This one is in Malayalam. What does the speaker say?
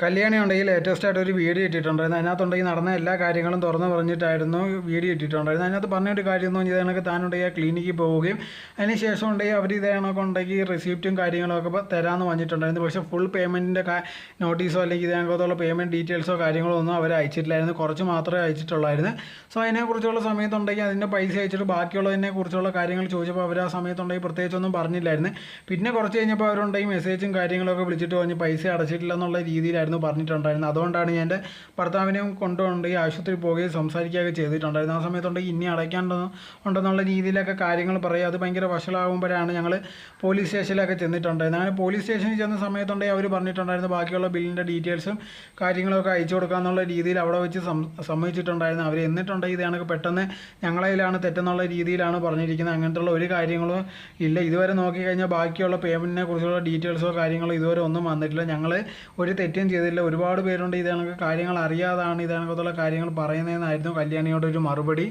കല്യാണി ഉണ്ടെങ്കിൽ ലേറ്റസ്റ്റ് ആയിട്ട് ഒരു വീഡിയോ ഇട്ടിട്ടുണ്ടായിരുന്നു. അതിനകത്തുണ്ടെങ്കിൽ നടന്ന എല്ലാ കാര്യങ്ങളും തുറന്ന് പറഞ്ഞിട്ടായിരുന്നു വീഡിയോ ഇട്ടിട്ടുണ്ടായിരുന്നു. അതിനകത്ത് പറഞ്ഞൊരു കാര്യം എന്ന് പറഞ്ഞാൽ കണക്ക് താനുണ്ടെങ്കിൽ ക്ലിനിക്കിൽ പോവുകയും അതിന് ശേഷം ഉണ്ടെങ്കിൽ അവർ ഇതേ കണക്ക് ഉണ്ടെങ്കിൽ റിസീപ്റ്റും കാര്യങ്ങളൊക്കെ തരാമെന്ന് പറഞ്ഞിട്ടുണ്ടായിരുന്നു. പക്ഷേ ഫുൾ പേയ്മെൻറ്റിൻ്റെ നോട്ടീസോ അല്ലെങ്കിൽ ഇതേ കണക്കത്തുള്ള പേയ്മെൻറ്റ് ഡീറ്റെയിൽസോ കാര്യങ്ങളോ ഒന്നും അവർ അയച്ചിട്ടില്ലായിരുന്നു. കുറച്ച് മാത്രമേ അയച്ചിട്ടുള്ളായിരുന്നു. സോ അതിനെക്കുറിച്ചുള്ള സമയത്തുണ്ടെങ്കിൽ അതിൻ്റെ പൈസ അയച്ചിട്ട് ബാക്കിയുള്ളതിനെ കുറിച്ചുള്ള കാര്യങ്ങൾ ചോദിച്ചപ്പോൾ അവർ ആ സമയത്തുണ്ടെങ്കിൽ പ്രത്യേകിച്ചൊന്നും പറഞ്ഞില്ലായിരുന്നു. പിന്നെ കുറച്ച് കഴിഞ്ഞപ്പോൾ അവരുണ്ടെങ്കിൽ മെസ്സേജും കാര്യങ്ങളൊക്കെ വിളിച്ചിട്ട് പറഞ്ഞ് പൈസ അടച്ചിട്ടില്ല എന്നുള്ള രീതിയിലായിരുന്നു പറഞ്ഞിട്ടുണ്ടായിരുന്നു. അതുകൊണ്ടാണ് ഞാൻ എൻ്റെ ഭർത്താവിനെയും കൊണ്ടുകൊണ്ട് ഈ ആശുപത്രി പോവുകയും സംസാരിക്കുകയൊക്കെ ചെയ്തിട്ടുണ്ടായിരുന്നു. ആ സമയത്തുണ്ടെങ്കിൽ ഇനി ഉണ്ടെന്നുള്ള രീതിയിലൊക്കെ കാര്യങ്ങൾ പറയുക. അത് ഭയങ്കര വഷളാകുമ്പോഴാണ് ഞങ്ങൾ പോലീസ് സ്റ്റേഷനിലൊക്കെ ചെന്നിട്ടുണ്ടായിരുന്നു. അങ്ങനെ പോലീസ് സ്റ്റേഷനിൽ ചെന്ന സമയത്തുണ്ടെങ്കിൽ അവർ പറഞ്ഞിട്ടുണ്ടായിരുന്നു ബാക്കിയുള്ള ബില്ലിൻ്റെ ഡീറ്റെയിൽസും കാര്യങ്ങളൊക്കെ അയച്ചു കൊടുക്കാമെന്നുള്ള രീതിയിൽ അവിടെ വെച്ച് സമ്മതിച്ചിട്ടുണ്ടായിരുന്നു അവർ. എന്നിട്ടുണ്ടെങ്കിൽ ഇത് കണക്ക് പെട്ടെന്ന് ഞങ്ങളതിലാണ് തെറ്റെന്നുള്ള രീതിയിലാണ് പറഞ്ഞിരിക്കുന്നത്. അങ്ങനത്തുള്ള ഒരു കാര്യങ്ങളും ഇല്ല. ഇതുവരെ നോക്കിക്കഴിഞ്ഞാൽ ബാക്കിയുള്ള പേയ്മെൻറ്റിനെ കുറിച്ചുള്ള ഡീറ്റെയിൽസോ കാര്യങ്ങളോ ഇതുവരെ ഒന്നും വന്നിട്ടില്ല. ഞങ്ങൾ ഒരു തെറ്റും ചെയ്തില്ല. ഒരുപാട് പേരുണ്ട് ഇത് കണക്ക് കാര്യങ്ങൾ അറിയാതാണ് ഇത് കണക്കത്തുള്ള കാര്യങ്ങൾ പറയുന്നതെന്നായിരുന്നു കല്യാണിയോടൊരു മറുപടി.